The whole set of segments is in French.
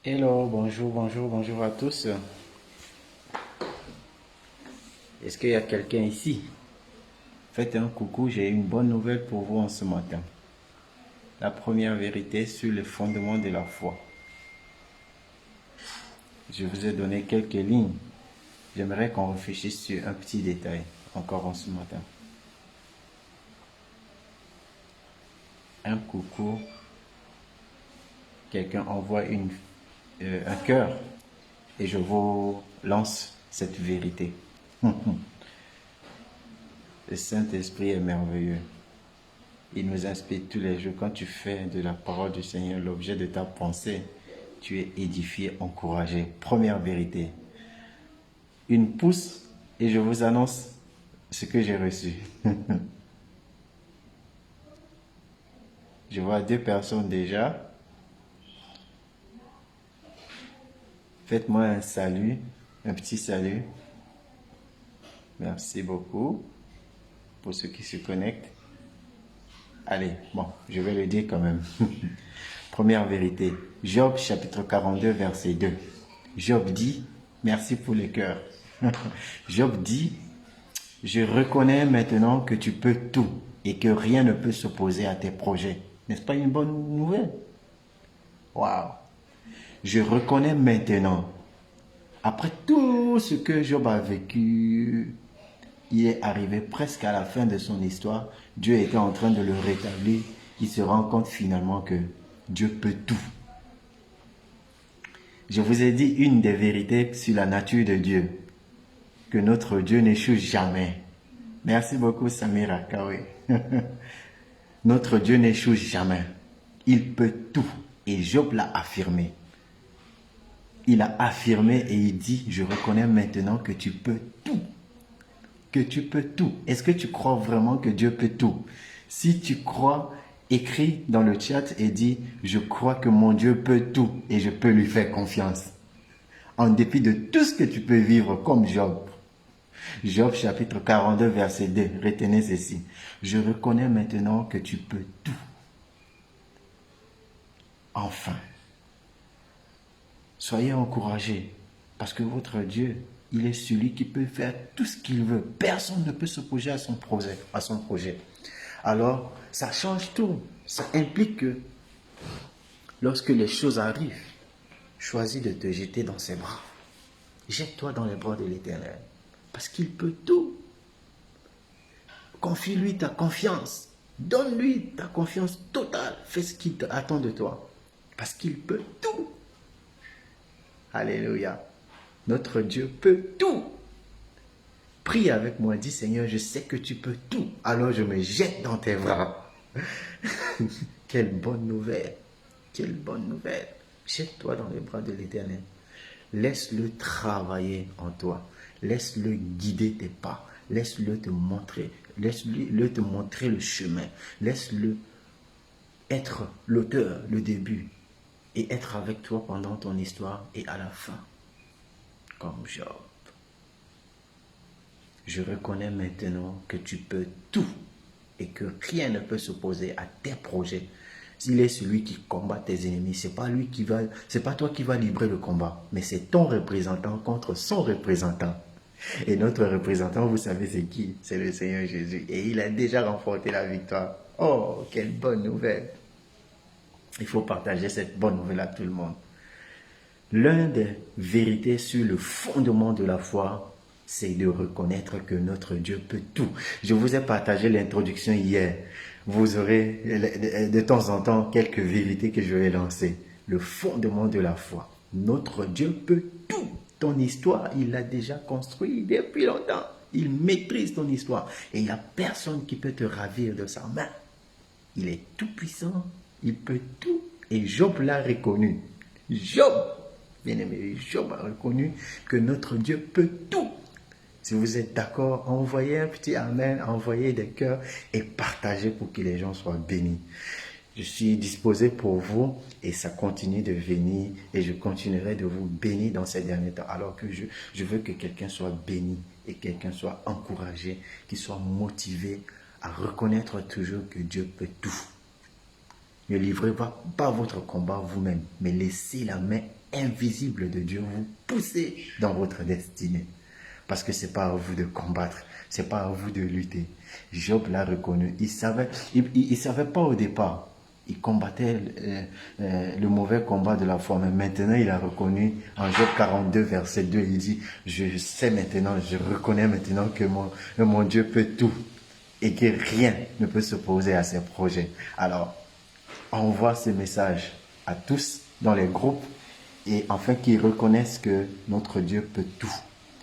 Hello, bonjour, bonjour, bonjour à tous. Est-ce qu'il y a quelqu'un ici? Faites un coucou, j'ai une bonne nouvelle pour vous en ce matin. La première vérité sur les fondements de la foi. Je vous ai donné quelques lignes. J'aimerais qu'on réfléchisse sur un petit détail encore en ce matin. Un coucou, quelqu'un envoie un cœur et je vous lance cette vérité. Le Saint-Esprit est merveilleux. Il nous inspire tous les jours. Quand tu fais de la parole du Seigneur l'objet de ta pensée, tu es édifié, encouragé. Première vérité. Une pousse et je vous annonce ce que j'ai reçu. Je vois deux personnes déjà. Faites-moi un salut, un petit salut. Merci beaucoup pour ceux qui se connectent. Allez, bon, je vais le dire quand même. Première vérité. Job chapitre 42 verset 2. Job dit, merci pour les cœurs. Job dit, je reconnais maintenant que tu peux tout et que rien ne peut s'opposer à tes projets. N'est-ce pas une bonne nouvelle? Waouh! Je reconnais maintenant, après tout ce que Job a vécu, il est arrivé presque à la fin de son histoire. Dieu était en train de le rétablir. Il se rend compte finalement que Dieu peut tout. Je vous ai dit une des vérités sur la nature de Dieu, que notre Dieu n'échoue jamais. Merci beaucoup Samira Kawe. Notre Dieu n'échoue jamais. Il peut tout. Et Job l'a affirmé. Il a affirmé et il dit, je reconnais maintenant que tu peux tout. Que tu peux tout. Est-ce que tu crois vraiment que Dieu peut tout? Si tu crois, écris dans le chat et dis, je crois que mon Dieu peut tout et je peux lui faire confiance. En dépit de tout ce que tu peux vivre comme Job. Job chapitre 42 verset 2. Retenez ceci. Je reconnais maintenant que tu peux tout. Enfin. Soyez encouragés. Parce que votre Dieu, il est celui qui peut faire tout ce qu'il veut. Personne ne peut s'opposer à son projet. Alors, ça change tout. Ça implique que lorsque les choses arrivent, choisis de te jeter dans ses bras. Jette-toi dans les bras de l'Éternel. Parce qu'il peut tout. Confie-lui ta confiance. Donne-lui ta confiance totale. Fais ce qu'il attend de toi. Parce qu'il peut tout. Alléluia. Notre Dieu peut tout. Prie avec moi, dis Seigneur, je sais que tu peux tout. Alors je me jette dans tes bras. Quelle bonne nouvelle. Quelle bonne nouvelle. Jette-toi dans les bras de l'Éternel. Laisse-le travailler en toi. Laisse-le guider tes pas. Laisse-le te montrer. Laisse-le te montrer le chemin. Laisse-le être l'auteur, le début. Et être avec toi pendant ton histoire et à la fin. Comme Job. Je reconnais maintenant que tu peux tout et que rien ne peut s'opposer à tes projets. S'il est celui qui combat tes ennemis, c'est pas toi qui vas livrer le combat, mais c'est ton représentant contre son représentant. Et notre représentant, vous savez c'est qui? C'est le Seigneur Jésus. Et il a déjà remporté la victoire. Oh, quelle bonne nouvelle. Il faut partager cette bonne nouvelle à tout le monde. L'une des vérités sur le fondement de la foi, c'est de reconnaître que notre Dieu peut tout. Je vous ai partagé l'introduction hier. Vous aurez de temps en temps quelques vérités que je vais lancer. Le fondement de la foi. Notre Dieu peut tout. Ton histoire, il l'a déjà construit depuis longtemps. Il maîtrise ton histoire. Et il n'y a personne qui peut te ravir de sa main. Il est tout puissant. Il peut tout. Et Job l'a reconnu. Job, bien-aimé, Job a reconnu que notre Dieu peut tout. Si vous êtes d'accord, envoyez un petit amen, envoyez des cœurs et partagez pour que les gens soient bénis. Je suis disposé pour vous et ça continue de venir et je continuerai de vous bénir dans ces derniers temps. Alors que je veux que quelqu'un soit béni et quelqu'un soit encouragé, qu'il soit motivé à reconnaître toujours que Dieu peut tout. Ne livrez pas votre combat vous-même, mais laissez la main invisible de Dieu vous pousser dans votre destinée. Parce que c'est pas à vous de combattre, c'est pas à vous de lutter. Job l'a reconnu. Il savait pas au départ. Il combattait le mauvais combat de la foi. Mais maintenant, il a reconnu en Job 42, verset 2, il dit, je sais maintenant, je reconnais maintenant que mon Dieu peut tout et que rien ne peut s'opposer à ses projets. Alors, envoie ce message à tous dans les groupes et afin qu'ils reconnaissent que notre Dieu peut tout.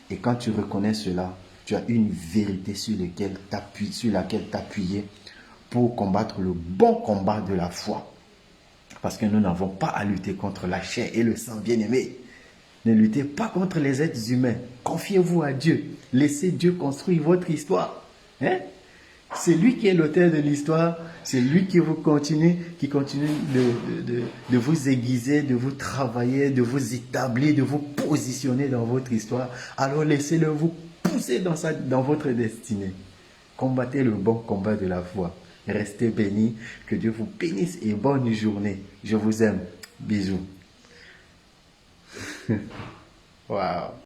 Et quand tu reconnais cela, tu as une vérité sur laquelle t'appuyer pour combattre le bon combat de la foi. Parce que nous n'avons pas à lutter contre la chair et le sang, bien-aimé. Ne luttez pas contre les êtres humains. Confiez-vous à Dieu. Laissez Dieu construire votre histoire. Hein? C'est lui qui est l'auteur de l'histoire. C'est lui qui continue de vous aiguiser, de vous travailler, de vous établir, de vous positionner dans votre histoire. Alors laissez-le vous pousser dans votre destinée. Combattez le bon combat de la foi. Restez bénis. Que Dieu vous bénisse et bonne journée. Je vous aime. Bisous. Wow.